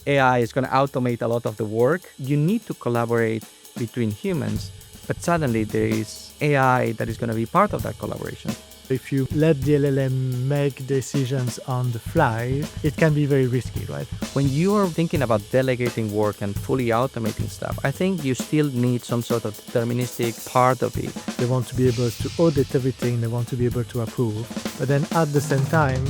AI is going to automate a lot of the work. You need to collaborate between humans, but suddenly there is AI that is going to be part of that collaboration. If you let the LLM make decisions on the fly, it can be very risky, right? When you are thinking about delegating work and fully automating stuff, I think you still need some sort of deterministic part of it. They want to be able to audit everything, they want to be able to approve, but then at the same time...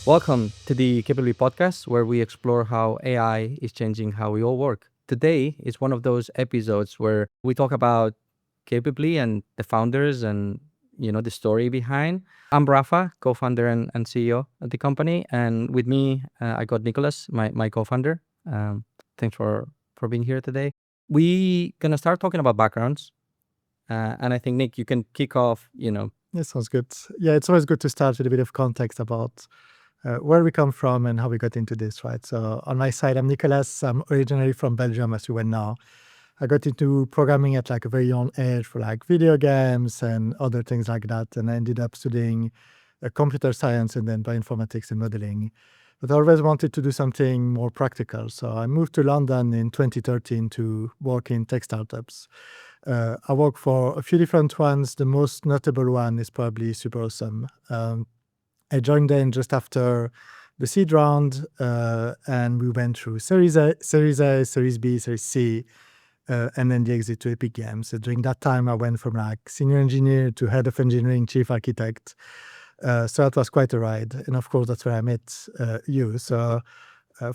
Welcome to the Capably Podcast, where we explore how AI is changing how we all work. Today is one of those episodes where we talk about Capably and the founders and the story behind. I'm Rafa, co-founder and CEO of the company, and with me I got Nicolas, my co-founder. Thanks for being here today. We gonna start talking about backgrounds, and I think Nick, you can kick off. Yeah, sounds good. Yeah, it's always good to start with a bit of context about where we come from and how we got into this, right? So on my side, I'm Nicolas. I'm originally from Belgium, as you well know. I got into programming at like a very young age for like video games and other things like that. And I ended up studying computer science and then bioinformatics and modeling. But I always wanted to do something more practical. So I moved to London in 2013 to work in tech startups. I worked for a few different ones. The most notable one is probably Super Awesome. I joined them just after the seed round, and we went through Series A, Series B, Series C, and then the exit to Epic Games. So during that time, I went from like senior engineer to head of engineering, chief architect. So that was quite a ride. And of course, that's where I met you. So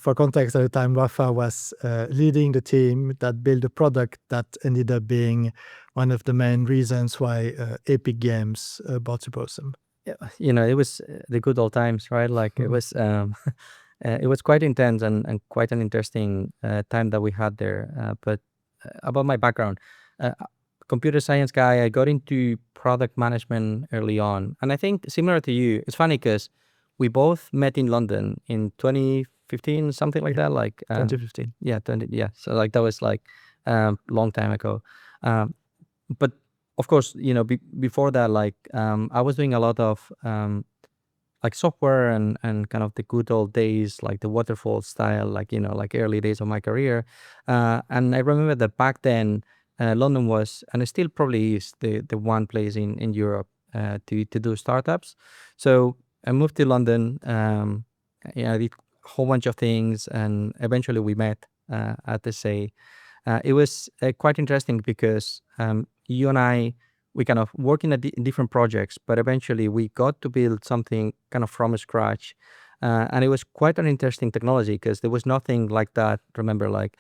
for context, at the time, Rafa was leading the team that built a product that ended up being one of the main reasons why Epic Games bought Super Awesome. It was the good old times, right? Like it was quite intense and quite an interesting time that we had there. But about my background, computer science guy, I got into product management early on. And I think similar to you, it's funny because we both met in London in 2015, something like that. Like 2015. Yeah, 20, yeah. So like that was like long time ago. But of course, before that, like I was doing a lot of like software and kind of the good old days, like the waterfall style, like like early days of my career. And I remember that back then, London was, and it still probably is, the one place in Europe to do startups. So I moved to London. I did a whole bunch of things, and eventually we met at the say. It was quite interesting because you and I, we kind of work in different projects, but eventually we got to build something kind of from scratch. And it was quite an interesting technology because there was nothing like that. Remember, like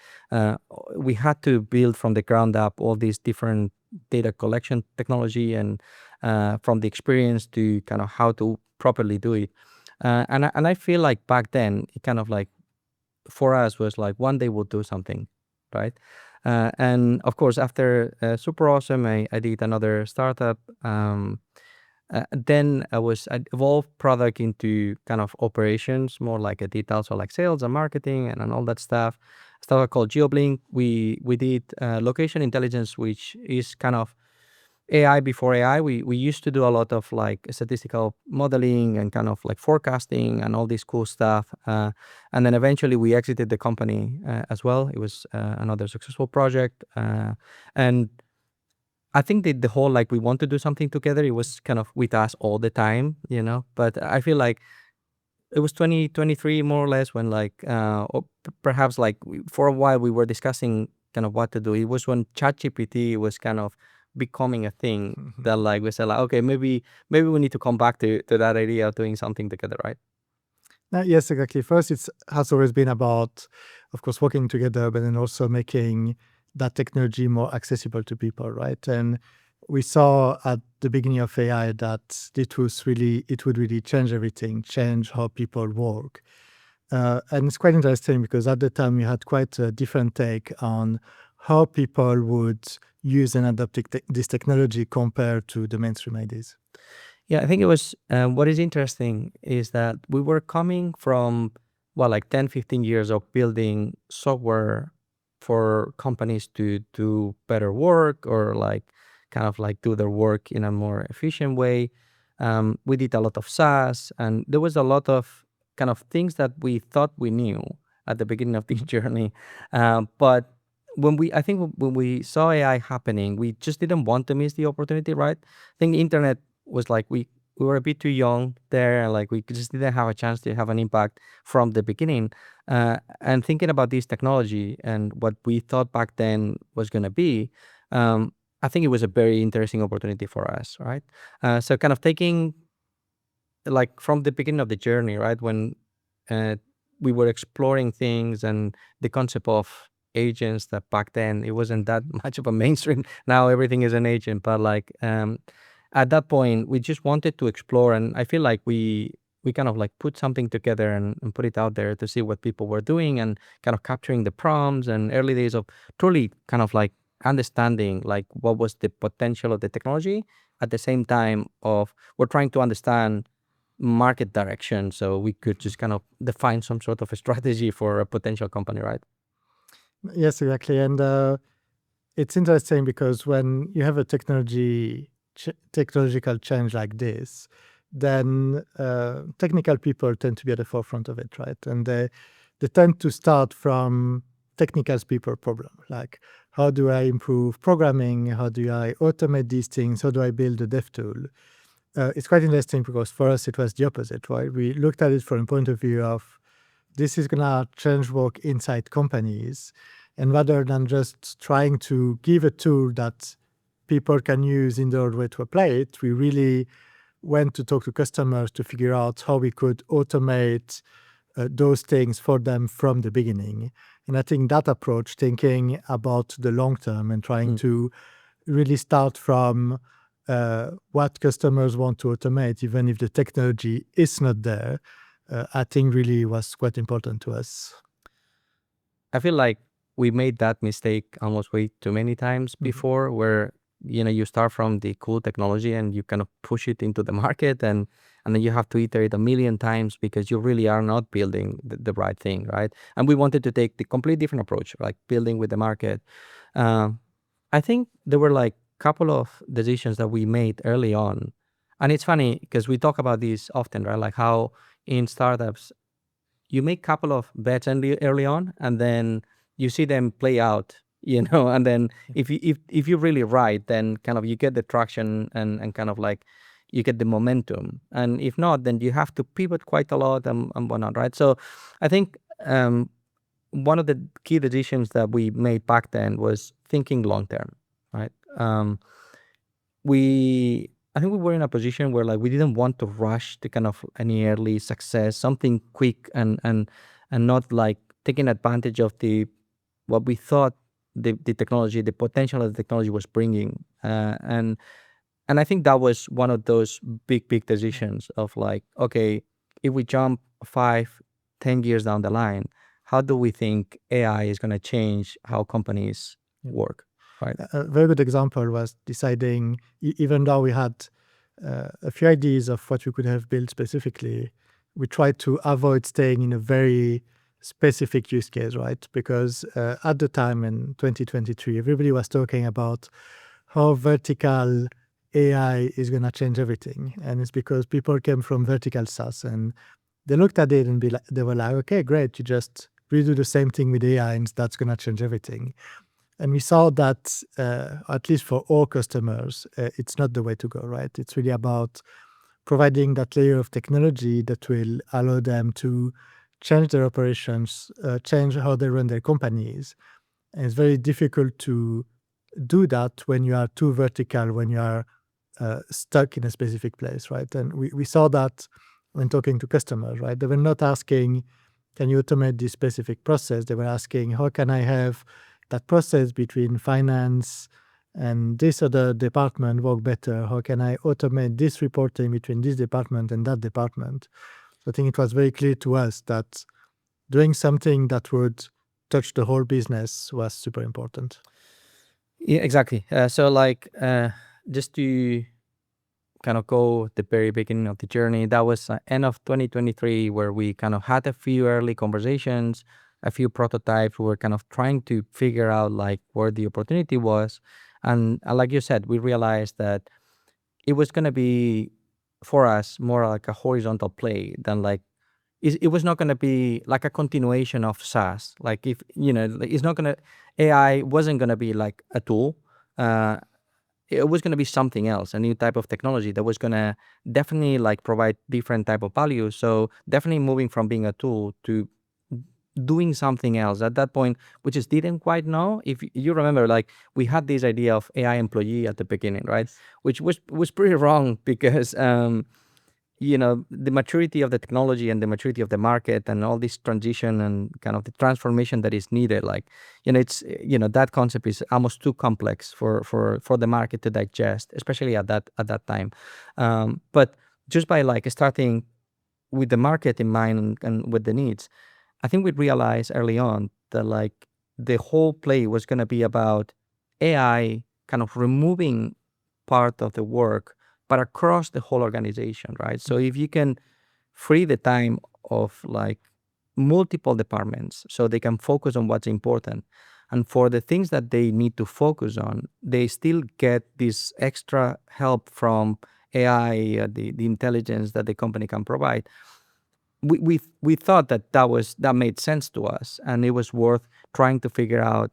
we had to build from the ground up all these different data collection technology and from the experience to kind of how to properly do it. And I feel like back then, it kind of like for us was like one day we'll do something, right? And of course, after Super Awesome, I did another startup. Then I evolved product into kind of operations, more like a detail, so like sales and marketing and all that stuff. Startup called GeoBlink. We did location intelligence, which is kind of AI before AI. We used to do a lot of like statistical modeling and kind of like forecasting and all this cool stuff. And then eventually we exited the company as well. It was another successful project. And I think that the whole like we want to do something together, it was kind of with us all the time, But I feel like it was 2023 more or less when like, or perhaps like for a while we were discussing kind of what to do. It was when ChatGPT was kind of becoming a thing that like we said like, okay, maybe we need to come back to that idea of doing something together, right? Yes, exactly. First, it has always been about, of course, working together, but then also making that technology more accessible to people, right? And we saw at the beginning of AI that it would really change everything, change how people work. And it's quite interesting because at the time we had quite a different take on how people would use and adopt this technology compared to the mainstream ideas. Yeah, I think it was, what is interesting is that we were coming from, well, like 10, 15 years of building software for companies to do better work or like kind of like do their work in a more efficient way. We did a lot of SaaS and there was a lot of kind of things that we thought we knew. at the beginning of this journey. But I think when we saw AI happening, we just didn't want to miss the opportunity, right? I think the internet was like we were a bit too young there, and like we just didn't have a chance to have an impact from the beginning. And thinking about this technology and what we thought back then was going to be, I think it was a very interesting opportunity for us, right? So kind of taking like from the beginning of the journey, right? When uh, we were exploring things and the concept of agents, that back then it wasn't that much of a mainstream. Now everything is an agent, but like at that point we just wanted to explore, and I feel like we kind of like put something together and put it out there to see what people were doing and kind of capturing the prompts and early days of truly kind of like understanding like what was the potential of the technology at the same time of we're trying to understand market direction so we could just kind of define some sort of a strategy for a potential company, right? Yes, exactly. And it's interesting because when you have a technological change like this, then technical people tend to be at the forefront of it, right? And they tend to start from technical people problem, like how do I improve programming? How do I automate these things? How do I build a dev tool? It's quite interesting because for us it was the opposite, right? We looked at it from a point of view of this is gonna change work inside companies, and rather than just trying to give a tool that people can use in the old way to apply it, we really went to talk to customers to figure out how we could automate those things for them from the beginning. And I think that approach, thinking about the long term and trying Mm. to really start from what customers want to automate, even if the technology is not there, I think really was quite important to us. I feel like we made that mistake almost way too many times Mhm. before, where you start from the cool technology and you kind of push it into the market, and then you have to iterate a million times because you really are not building the right thing, right? And we wanted to take the complete different approach, like building with the market. Um, I think there were like couple of decisions that we made early on, and it's funny because we talk about this often, right? Like how in startups you make couple of bets early on, and then you see them play out, and then if you're really right, then kind of you get the traction and kind of like you get the momentum, and if not, then you have to pivot quite a lot and whatnot, right? So I think one of the key decisions that we made back then was thinking long term, right? We I think we were in a position where like we didn't want to rush to kind of any early success, something quick and not like taking advantage of the what we thought the technology, the potential that the technology was bringing, and I think that was one of those big decisions of like, okay, if we jump 5, 10 years down the line, how do we think AI is going to change how companies Yeah. work, right? A very good example was deciding, even though we had a few ideas of what we could have built specifically, we tried to avoid staying in a very specific use case, right? Because at the time in 2023, everybody was talking about how vertical AI is going to change everything. And it's because people came from vertical SaaS and they looked at it and they were like, okay, great, you just redo the same thing with AI and that's going to change everything. And we saw that, at least for all customers, it's not the way to go, right? It's really about providing that layer of technology that will allow them to change their operations, change how they run their companies. And it's very difficult to do that when you are too vertical, when you are stuck in a specific place, right? And we saw that when talking to customers, right? They were not asking, can you automate this specific process? They were asking, how can I have that process between finance and this other department work better? How can I automate this reporting between this department and that department? So I think it was very clear to us that doing something that would touch the whole business was super important. Yeah, exactly. So like just to kind of go the very beginning of the journey, that was end of 2023 where we kind of had a few early conversations, a few prototypes. We were kind of trying to figure out like where the opportunity was, and like you said, we realized that it was going to be for us more like a horizontal play than like it was not going to be like a continuation of SaaS. Like if like, it's not going to AI wasn't going to be like a tool. Uh, it was going to be something else, a new type of technology that was going to definitely like provide different type of value. So definitely moving from being a tool to doing something else at that point, which is didn't quite know. If you remember, like we had this idea of AI employee at the beginning, right? Which was pretty wrong because the maturity of the technology and the maturity of the market and all this transition and kind of the transformation that is needed, like it's that concept is almost too complex for the market to digest, especially at that time. But just by like starting with the market in mind and with the needs, I think we realized early on that like the whole play was going to be about AI kind of removing part of the work, but across the whole organization, right? So if you can free the time of like multiple departments so they can focus on what's important, and for the things that they need to focus on, they still get this extra help from AI, the intelligence that the company can provide. We thought that made sense to us, and it was worth trying to figure out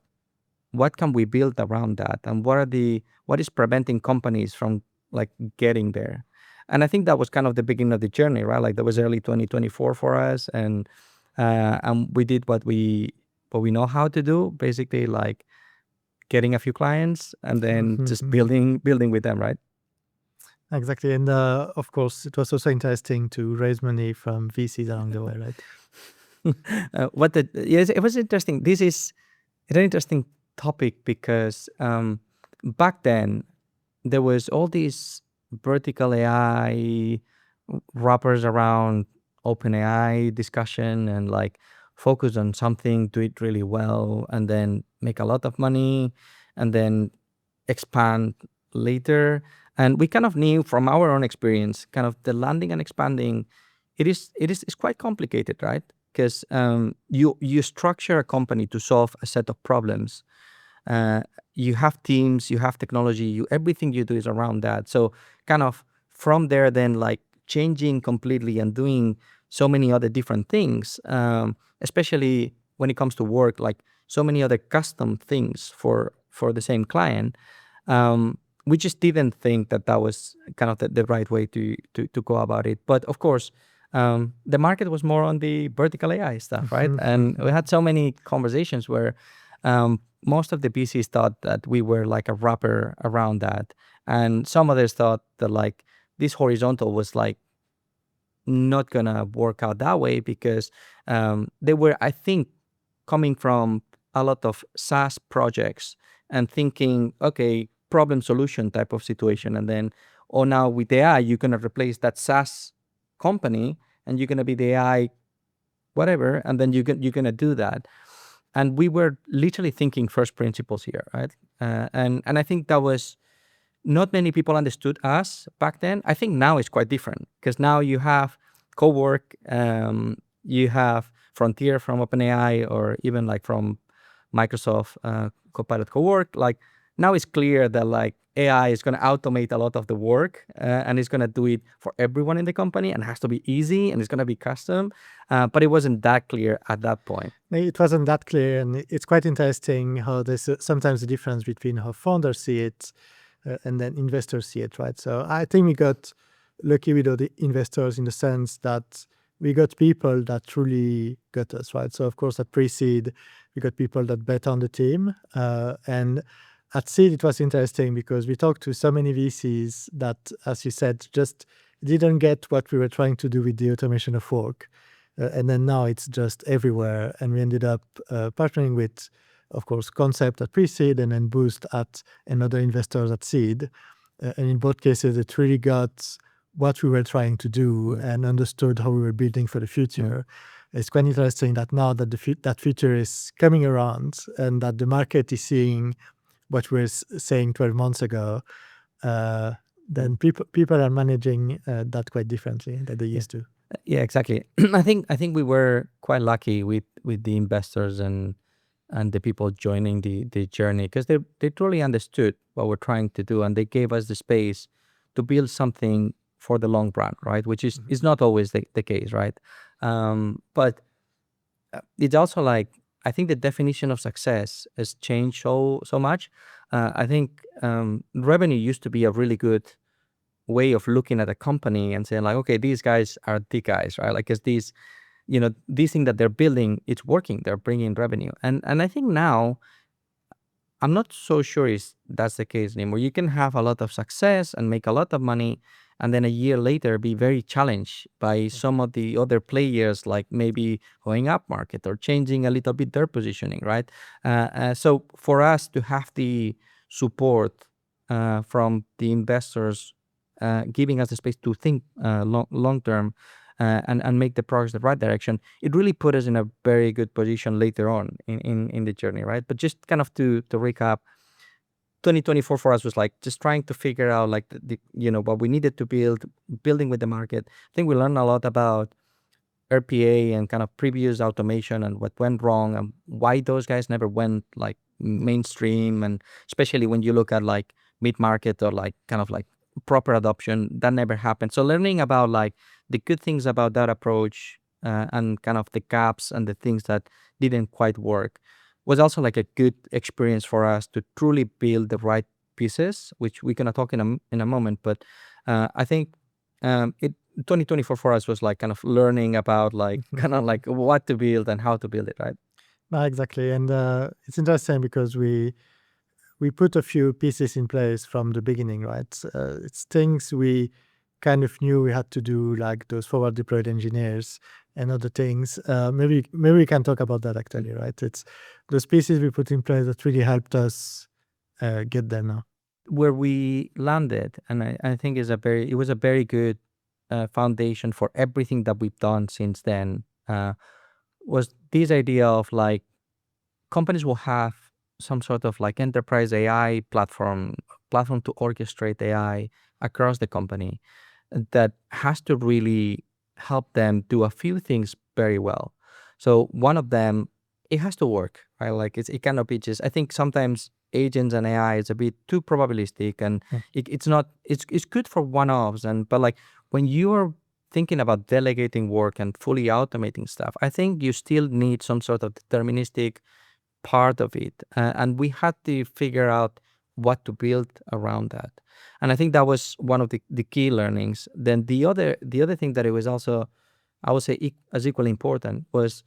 what can we build around that, and what is preventing companies from like getting there. And I think that was kind of the beginning of the journey, right? Like that was early 2024 for us, and we did what we know how to do, basically like getting a few clients and then just building with them, right? Exactly. And of course, it was also interesting to raise money from VCs along the way, right? Yes, it was interesting. This is an interesting topic because back then there was all these vertical AI wrappers around OpenAI discussion and like focus on something, do it really well, and then make a lot of money, and then expand later. And we kind of knew from our own experience, kind of the landing and expanding, it's quite complicated, right? Because you structure a company to solve a set of problems. uh, you have teams, you have technology, everything you do is around that. So kind of from there, then like changing completely and doing so many other different things, especially when it comes to work, like so many other custom things for the same client. We just didn't think that was kind of the right way to go about it. But of course, the market was more on the vertical AI stuff, right? And we had so many conversations where most of the PCs thought that we were like a wrapper around that, and some others thought that like this horizontal was like not gonna work out that way because they were, I think, coming from a lot of SaaS projects and thinking, okay, problem solution type of situation, and then oh, now with AI you're gonna replace that SaaS company and you're gonna be the AI whatever, and then you're gonna do that. And we were literally thinking first principles here, right? And I think that was not many people understood us back then. I think now it's quite different because now you have Cowork, you have Frontier from OpenAI, or even like from Microsoft Copilot Cowork. Like now it's clear that like AI is going to automate a lot of the work, and it's going to do it for everyone in the company, and has to be easy, and it's going to be custom. But it wasn't that clear at that point. It wasn't that clear, and it's quite interesting how there's sometimes a difference between how founders see it and then investors see it, right? So I think we got lucky with all the investors in the sense that we got people that truly got us, right? So of course at pre-seed, we got people that bet on the team. And at seed, it was interesting because we talked to so many VCs that, as you said, just didn't get what we were trying to do with the automation of work. And then now it's just everywhere. And we ended up partnering with, of course, Concept at pre-seed and then Boost and other investors at seed. And in both cases, it really got what we were trying to do and understood how we were building for the future. It's quite interesting that now that that future is coming around and that the market is seeing what we were saying 12 months ago, then people are managing that quite differently than they used to. Yeah, exactly. I think we were quite lucky with the investors and the people joining the journey, because they truly understood what we're trying to do, and they gave us the space to build something for the long run, right? Which is not always the case, right? But it's also like, I think the definition of success has changed so much. I think revenue used to be a really good way of looking at a company and saying like, okay, these guys are the guys, right? Like, is these, these thing that they're building, it's working, they're bringing revenue. And I think now I'm not so sure is that's the case anymore. You can have a lot of success and make a lot of money, and then a year later be very challenged by some of the other players, like maybe going up market or changing a little bit their positioning, right? So for us to have the support from the investors, giving us the space to think long term, and make the progress the right direction, it really put us in a very good position later on in the journey, right? But just kind of to recap, 2024 for us was like just trying to figure out like what we needed to building with the market. I think we learned a lot about RPA and kind of previous automation and what went wrong and why those guys never went like mainstream, and especially when you look at like mid market or like kind of like proper adoption, that never happened. So learning about like the good things about that approach, and kind of the gaps and the things that didn't quite work, was also like a good experience for us to truly build the right pieces, which we're gonna talk in a moment. But I think it 2024 for us was like kind of learning about like kind of like what to build and how to build it, right? No, exactly. And it's interesting because we put a few pieces in place from the beginning, right? It's things we kind of knew we had to do, like those forward deployed engineers and other things. Maybe we can talk about that actually, right? It's those pieces we put in place that really helped us get there now. Where we landed, and I think it was a very good foundation for everything that we've done since then, was this idea of like companies will have some sort of like enterprise AI platform to orchestrate AI across the company that has to really help them do a few things very well. So one of them, it has to work, right? Like it cannot be just. I think sometimes agents and AI is a bit too probabilistic, and Mm. it's not. It's good for one-offs, but like when you are thinking about delegating work and fully automating stuff, I think you still need some sort of deterministic part of it, and we had to figure out what to build around that. And I think that was one of the key learnings. Then the other thing that it was also, I would say, as equally important, was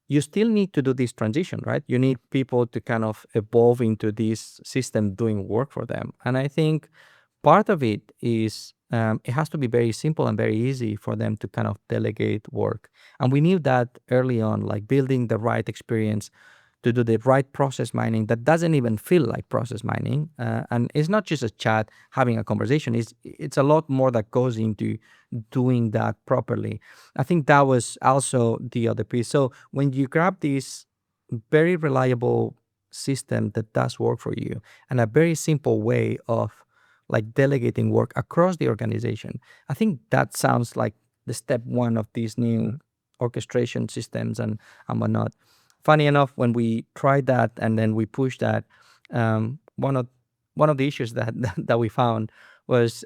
you still need to do this transition, right? You need people to kind of evolve into this system doing work for them. And I think part of it is, it has to be very simple and very easy for them to kind of delegate work. And we knew that early on, like building the right experience to do the right process mining that doesn't even feel like process mining. And it's not just a chat, having a conversation. It's a lot more that goes into doing that properly. I think that was also the other piece. So when you grab this very reliable system that does work for you and a very simple way of like delegating work across the organization, I think that sounds like the step one of these new orchestration systems and whatnot. Funny enough, when we tried that and then we pushed that, one of the issues that we found was,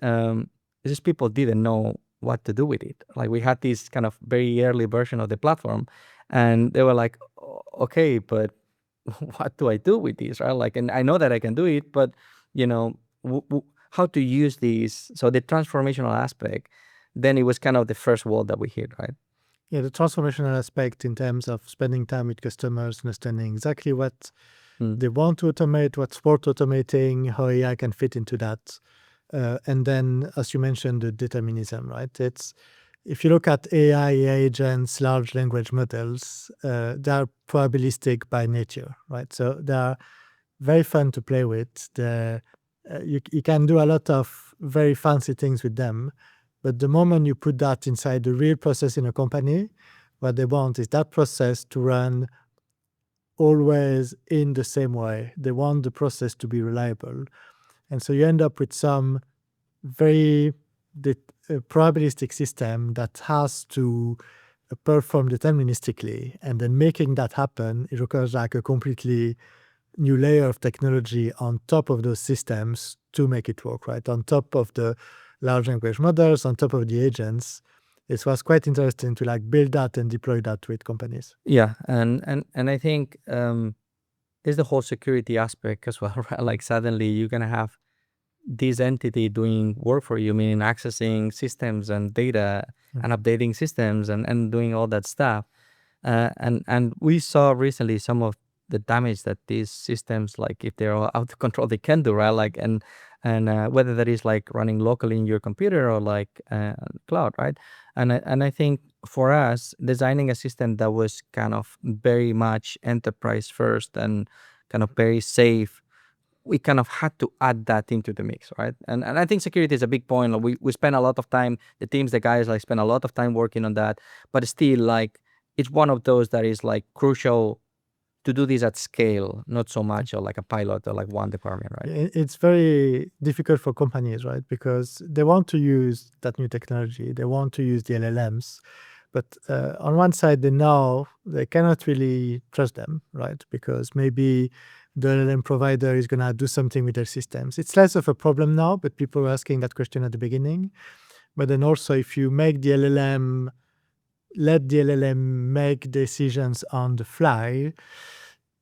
just people didn't know what to do with it. Like we had this kind of very early version of the platform, and they were like, Okay, but what do I do with this?" Right? Like, and I know that I can do it, but you know, how to use these? So the transformational aspect, then it was kind of the first wall that we hit, right? Yeah, the transformational aspect in terms of spending time with customers, understanding exactly what Mm. they want to automate, what's worth automating, how AI can fit into that. And then, as you mentioned, the determinism, right? It's if you look at AI agents, large language models, they are probabilistic by nature, right? So they are very fun to play with. You can do a lot of very fancy things with them, but the moment you put that inside the real process in a company, what they want is that process to run always in the same way. They want the process to be reliable. And so you end up with some very probabilistic system that has to perform deterministically. And then making that happen, it requires like a completely new layer of technology on top of those systems to make it work, right? On top of the large language models, on top of the agents. it was quite interesting to like build that and deploy that with companies. Yeah, and I think there's the whole security aspect as well, right? Like suddenly you're gonna have this entity doing work for you, meaning accessing systems and data Mm. and updating systems and doing all that stuff. And we saw recently some of the damage that these systems, like if they're all out of control, they can do, right? Like and whether that is like running locally in your computer or like cloud, right? And I think for us, designing a system that was kind of very much enterprise first and kind of very safe, we kind of had to add that into the mix, right? And I think security is a big point. Like, we spend a lot of time, the teams, the guys, like spend a lot of time working on that, but still, like, it's one of those that is like crucial to do this at scale, not so much or like a pilot or like one department, right? It's very difficult for companies, right? Because they want to use that new technology, they want to use the LLMs, but on one side, they know they cannot really trust them, right? Because maybe the LLM provider is going to do something with their systems. It's less of a problem now, but people were asking that question at the beginning. But then also, if you make the LLM, let the LLM make decisions on the fly,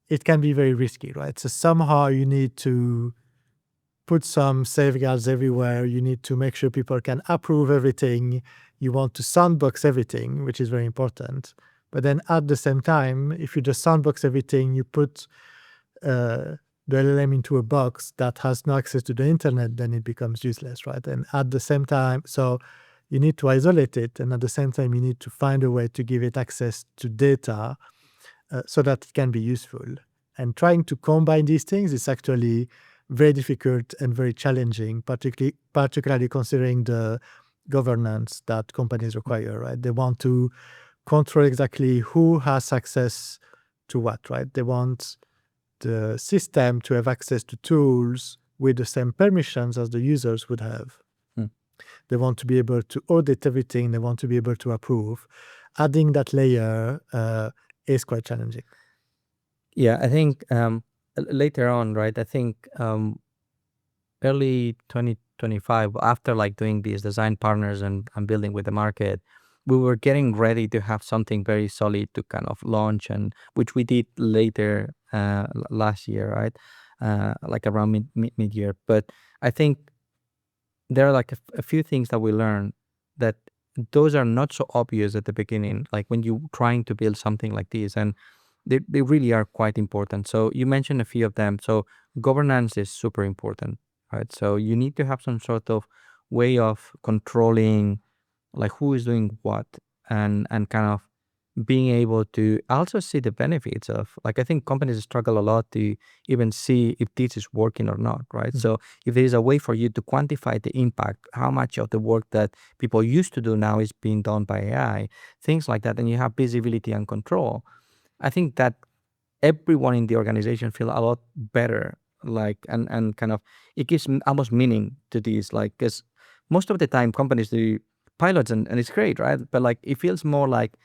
it can be very risky, right? So somehow you need to put some safeguards everywhere. You need to make sure people can approve everything. You want to sandbox everything, which is very important. But then at the same time, if you just sandbox everything, you put the LLM into a box that has no access to the internet, then it becomes useless, right? And at the same time, so you need to isolate it. And at the same time, you need to find a way to give it access to data so that it can be useful. And trying to combine these things is actually very difficult and very challenging, particularly considering the governance that companies require, right? They want to control exactly who has access to what, right? They want the system to have access to tools with the same permissions as the users would have. Hmm. They want to be able to audit everything. They want to be able to approve. Adding that layer is quite challenging. Yeah, I think later on, right? I think early 2025, after like doing these design partners and building with the market, we were getting ready to have something very solid to kind of launch, and which we did later last year, right? Like around mid year. But I think there are like a few things that we learned that those are not so obvious at the beginning, like when you're trying to build something like this, and they really are quite important. So you mentioned a few of them. So governance is super important, right? So you need to have some sort of way of controlling like who is doing what, and kind of being able to also see the benefits of, like, I think companies struggle a lot to even see if this is working or not, right? Mm. So if there is a way for you to quantify the impact, how much of the work that people used to do now is being done by AI, things like that, and you have visibility and control, I think that everyone in the organization feel a lot better, like, and kind of it gives almost meaning to these, like, because most of the time companies do pilots, and it's great, right? But like it feels more like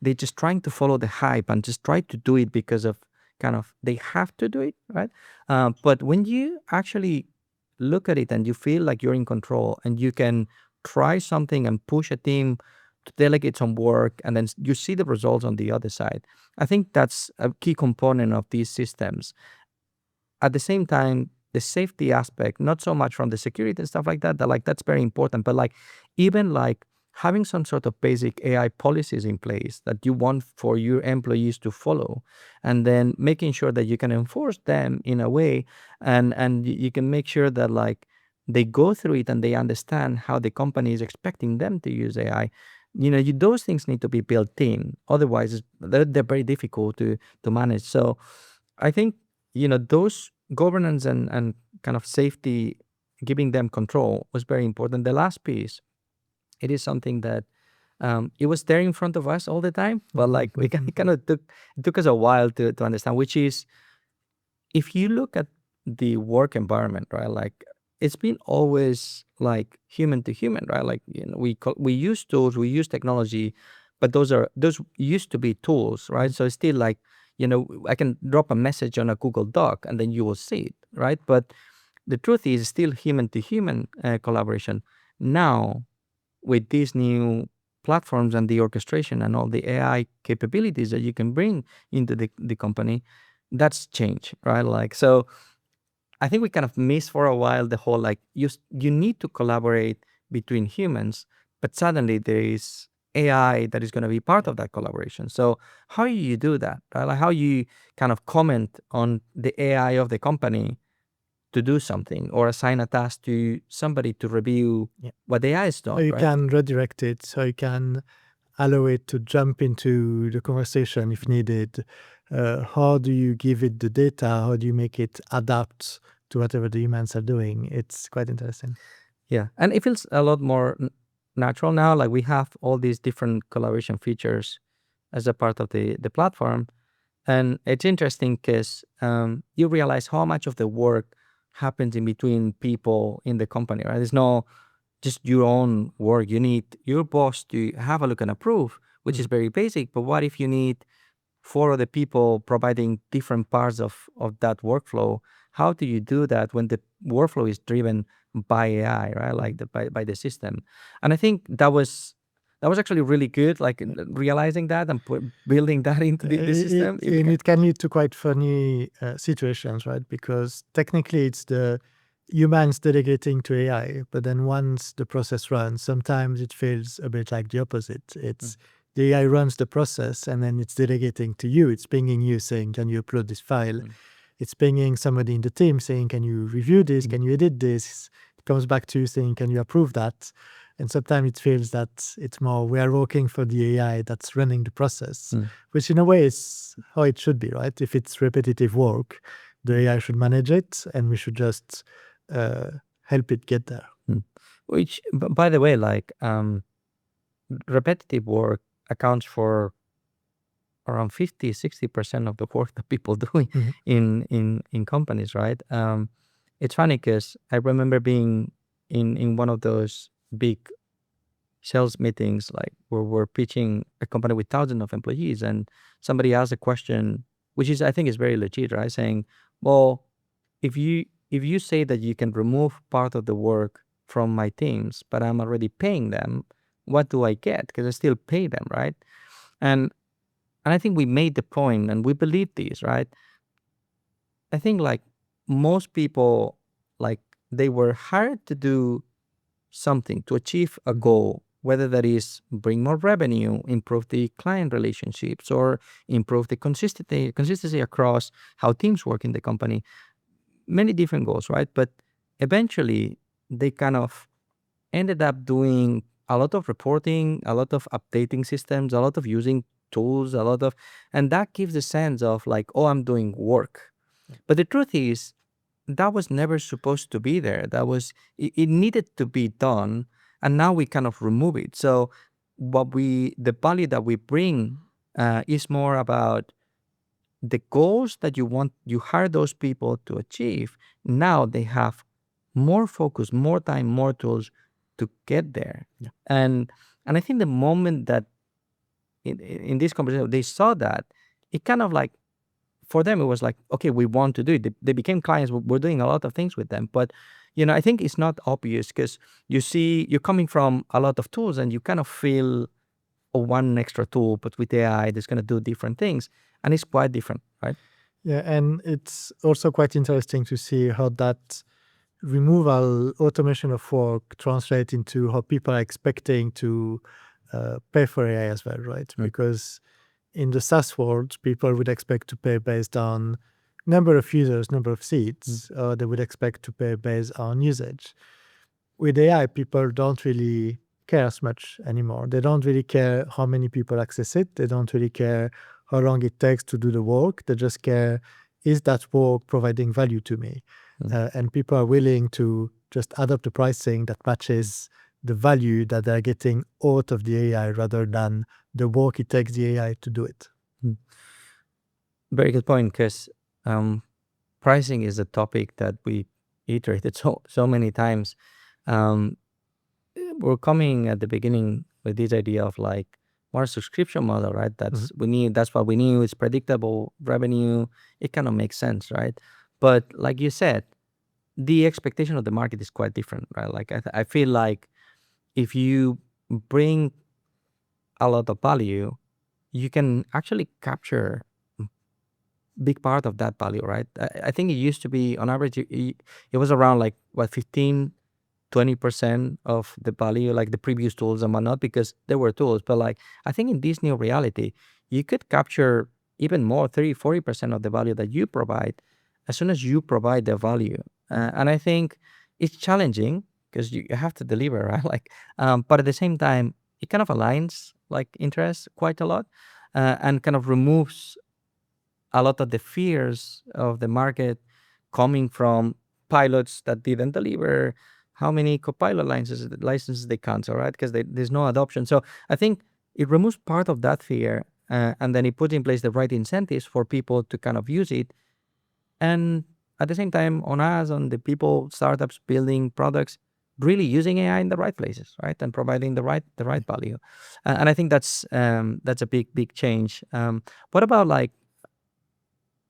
they're just trying to follow the hype and just try to do it because of kind of they have to do it, right? But when you actually look at it and you feel like you're in control and you can try something and push a team to delegate some work, and then you see the results on the other side, I think that's a key component of these systems. At the same time, the safety aspect, not so much from the security and stuff like that, that like that's very important, but like even like having some sort of basic AI policies in place that you want for your employees to follow, and then making sure that you can enforce them in a way, and you can make sure that like they go through it and they understand how the company is expecting them to use AI. Those things need to be built in. Otherwise, they're very difficult to manage. So I think, those governance and kind of safety, giving them control was very important. The last piece, it is something that it was there in front of us all the time, but like we kind of it took us a while to understand, which is, if you look at the work environment, right? Like it's been always like human to human, right? Like we use tools, we use technology, but those used to be tools, right? So it's still like, I can drop a message on a Google Doc and then you will see it, right? But the truth is still human to human collaboration. Now with these new platforms and the orchestration and all the AI capabilities that you can bring into the company, that's change, right? Like, so I think we kind of missed for a while the whole like you need to collaborate between humans, but suddenly there is AI that is going to be part of that collaboration. So how you do that, right? Like how you kind of comment on the AI of the company to do something or assign a task to somebody to review Yeah. what the AI has How done, you right? can redirect it, how you can allow it to jump into the conversation if needed. How do you give it the data? How do you make it adapt to whatever the humans are doing? It's quite interesting. Yeah, and it feels a lot more natural now. Like we have all these different collaboration features as a part of the platform, and it's interesting because you realize how much of the work happens in between people in the company, right? It's not just your own work. You need your boss to have a look and approve, which is Mhm. very basic. But what if you need four other people providing different parts of that workflow? How do you do that when the workflow is driven by AI, right? Like by the system. And I think that was actually really good, like realizing that and building that into the system. It And became it can lead to quite funny situations, right? Because technically it's the humans delegating to AI, but then once the process runs, sometimes it feels a bit like the opposite. It's the AI runs the process and then it's delegating to you. It's pinging you saying, can you upload this file? mm, It's pinging somebody in the team saying, can you review this? mm, Can you edit this? It comes back to you saying, can you approve that? And sometimes it feels that it's more, we are working for the AI that's running the process, mm, which in a way is how it should be, right? If it's repetitive work, the mm, AI should manage it and we should just uh, help it get there. mm. Which, by the way, like repetitive work accounts for around 50-60% of the work that people do Mhm. in companies, right? It's funny because I remember being in one of those big sales meetings, like where we're pitching a company with thousands of employees, and somebody asked a question, which is I think is very legit, right? Saying, "Well, if you say that you can remove part of the work from my teams, but I'm already paying them, what do I get? Because I still pay them, right?" And and I think we made the point, and we believe this, right? I think like most people, like they were hired to do something to achieve a goal, whether that is bring more revenue, improve the client relationships, or improve the consistency across how teams work in the company. Many different goals, right? But eventually, they kind of ended up doing a lot of reporting, a lot of updating systems, a lot of using tools, and that gives a sense of like, oh, I'm doing work. But the truth is, that was never supposed to be there. It needed to be done, and now we kind of remove it. So, the value that we bring is more about the goals that you hire those people to achieve. Now they have more focus, more time, more tools to get there. Yeah. And I think the moment that in this conversation they saw that, it kind of like for them it was like, okay, we want to do it. They became clients. We're doing a lot of things with them, but I think it's not obvious because you're coming from a lot of tools and you kind of feel, oh, one extra tool, but with AI that's going to do different things, and it's quite different, right? Yeah, and it's also quite interesting to see how that removal, automation of work translate into how people are expecting to pay for AI as well, right? Mm, Because in the SaaS world, people would expect to pay based on number of users, number of mm, seats, or they would expect to pay based on usage. With AI, people don't really care as much anymore. They don't really care how many people access it. They don't really care how long it takes to do the work. They just care, is that work providing value to me? mm, And people are willing to just adopt the pricing that matches the value that they're getting out of the AI rather than the work it takes the AI to do it. mm. Very good point, because um, pricing is a topic that we iterated so many times. Um, we're coming at the beginning with this idea of like more subscription model, right? Mhm. That's what we knew. It's predictable revenue. It kind of makes sense, right? But like you said, the expectation of the market is quite different, right? Like I feel like if you bring a lot of value, you can actually capture big part of that value, right? I think it used to be on average, it was around like what, 15-20% of the value, like the previous tools and whatnot, because there were tools. But like, I think in this new reality, you could capture even more, 30-40% of the value that you provide as soon as you provide the value. And I think it's challenging because you have to deliver, right? Like, but at the same time, it kind of aligns like interests quite a lot, and kind of removes a lot of the fears of the market coming from pilots that didn't deliver. How many copilot licenses they cancel, right? Because there's no adoption. So I think it removes part of that fear, and then it puts in place the right incentives for people to kind of use it. And at the same time, on us, on the people, startups building products, really using AI in the right places, right, and providing the right value. And I think that's a big change. What about like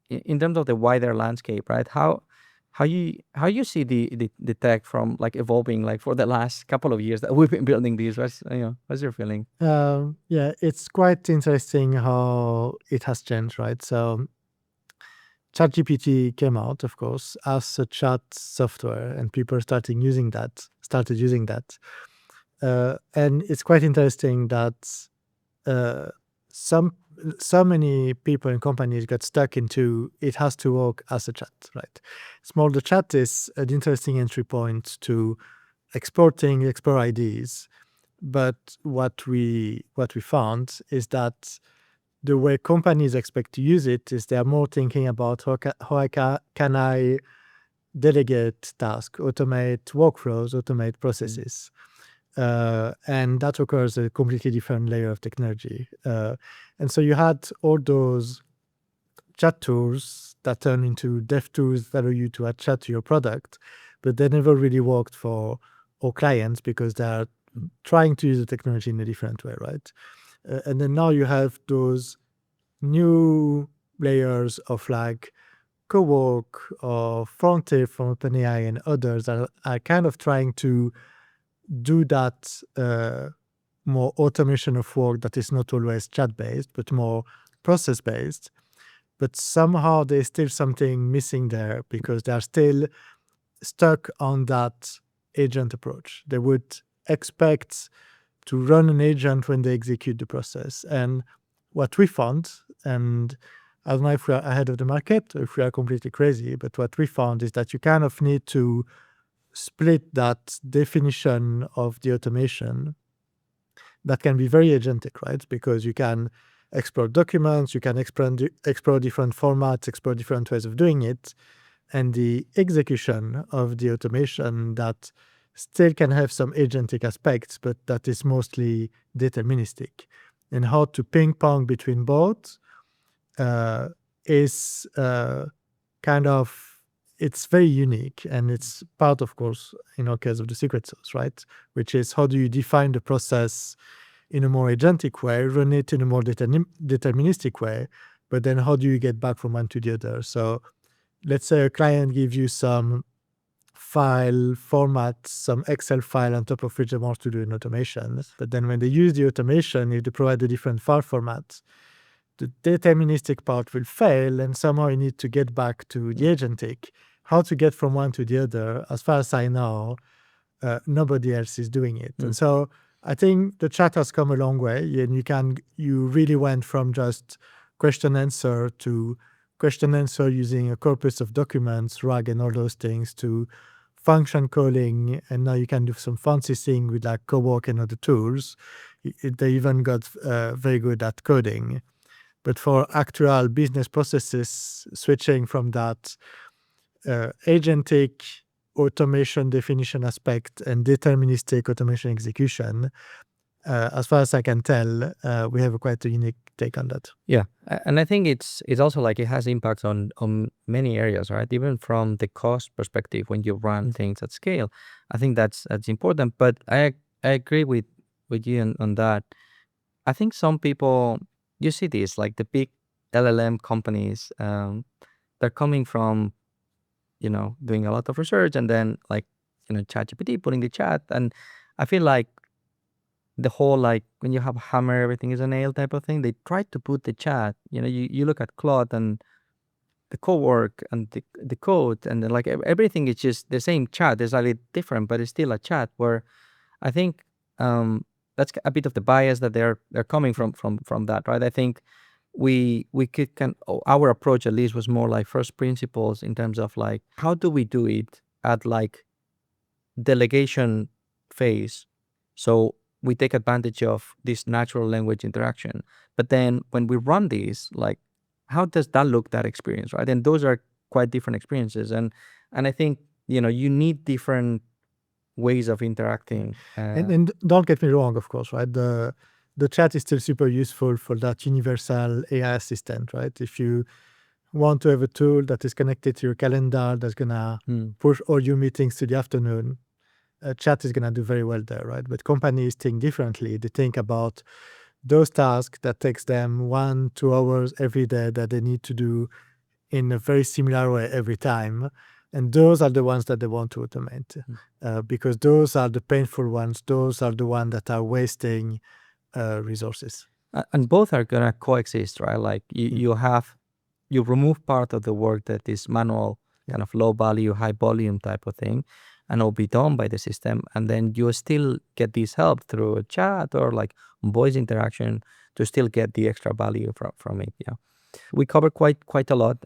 in terms of the wider landscape, right? How you see the tech from like evolving like for the last couple of years that we've been building these? What's your feeling? Yeah, it's quite interesting how it has changed, right? So ChatGPT came out, of course, as a chat software, and people started using that. And it's quite interesting that uh, some so many people and companies got stuck into it has to work as a chat, right? Small the chat is an interesting entry point to explore ideas. But what we found is that the way companies expect to use it is they are more thinking about can I delegate tasks, automate workflows, automate processes. And that requires a completely different layer of technology. And so you had all those chat tools that turn into dev tools that allow you to add chat to your product, but they never really worked for our clients because they're trying to use the technology in a different way, right? And then now you have those new layers of like Cowork or Frontier from OpenAI and others that are kind of trying to do that more automation of work that is not always chat based, but more process based. But somehow there's still something missing there because they're still stuck on that agent approach. They would expect to run an agent when they execute the process. And what we found, and I don't know if we are ahead of the market or if we are completely crazy, but what we found is that you kind of need to split that definition of the automation that can be very agentic, right? Because you can explore documents, you can explore different formats, explore different ways of doing it, and the execution of the automation that still can have some agentic aspects, but that is mostly deterministic. And how to ping pong between both is kind of it's very unique, and it's part, of course, in our case of the secret sauce, right? Which is how do you define the process in a more agentic way, run it in a more deterministic way, but then how do you get back from one to the other? So let's say a client gives you some file format, some Excel file on top of which they want to do an automation. But then when they use the automation, if they provide a different file format, the deterministic part will fail, and somehow you need to get back to the agentic. How to get from one to the other, as far as I know, nobody else is doing it. And so I think the chat has come a long way, and you really went from just question answer to question answer using a corpus of documents, RAG and all those things, to function calling, and now you can do some fancy thing with like Cowork and other tools. They even got very good at coding. But for actual business processes, switching from that agentic automation definition aspect and deterministic automation execution, as far as I can tell, we have a quite a unique take on that. Yeah, and I think it's also like it has impacts on many areas, right? Even from the cost perspective, when you run things at scale, I think that's important. But I agree with you on that. I think some people, you see this like the big LLM companies, they're coming from doing a lot of research, and then like ChatGPT putting the chat, and I feel like the whole like when you have a hammer, everything is a nail type of thing. They tried to put the chat. You look at Claude and the co-work and the code and then like everything is just the same chat. It's slightly different, but it's still a chat. Where I think that's a bit of the bias that they're coming from that, right? I think we could our approach at least was more like first principles in terms of like how do we do it at like delegation phase. So we take advantage of this natural language interaction. But then when we run these, like how does that look, that experience, right? And those are quite different experiences. And I think, you need different ways of interacting. And don't get me wrong, of course, right? The chat is still super useful for that universal AI assistant, right? If you want to have a tool that is connected to your calendar that's gonna push all your meetings to the afternoon, chat is gonna do very well there, right? But companies think differently. They think about those tasks that takes them 1-2 hours every day that they need to do in a very similar way every time. And those are the ones that they want to automate because those are the painful ones. Those are the ones that are wasting resources. And both are gonna coexist, right? Like you remove part of the work that is manual, kind of low value, high volume type of thing, and it'll be done by the system. And then you still get this help through a chat or like voice interaction to still get the extra value from it. Yeah. We covered quite a lot.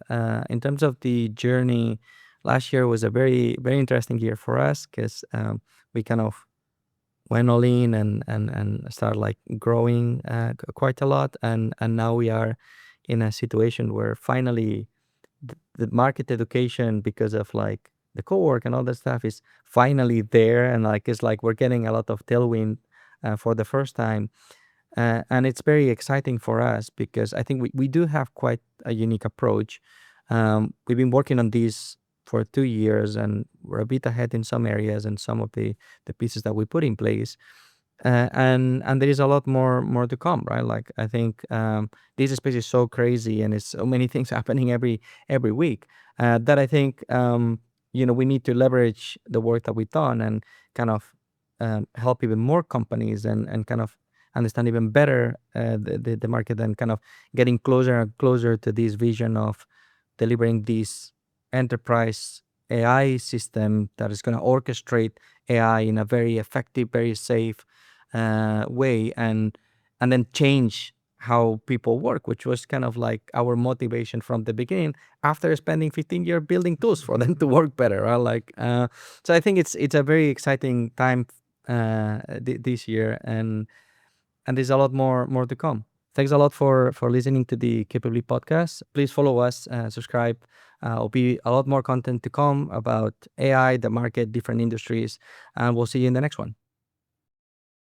In terms of the journey, last year was a very, very interesting year for us because we kind of went all in and started like growing quite a lot. And now we are in a situation where finally the market education, because of like the co-work and all that stuff, is finally there. And like it's like we're getting a lot of tailwind for the first time. And it's very exciting for us because I think we do have quite a unique approach. We've been working on this for 2 years and we're a bit ahead in some areas and some of the pieces that we put in place. And there is a lot more to come, right? Like I think this space is so crazy and it's so many things happening every week that I think we need to leverage the work that we've done and kind of help even more companies and kind of understand even better the market and kind of getting closer and closer to this vision of delivering this enterprise AI system that is going to orchestrate AI in a very effective, very safe way, and then change how people work, which was kind of like our motivation from the beginning. After spending 15 years building tools for them to work better, right? Like, so I think it's a very exciting time this year, and there's a lot more to come. Thanks a lot for listening to the Capably podcast. Please follow us, subscribe. There'll be a lot more content to come about AI, the market, different industries, and we'll see you in the next one.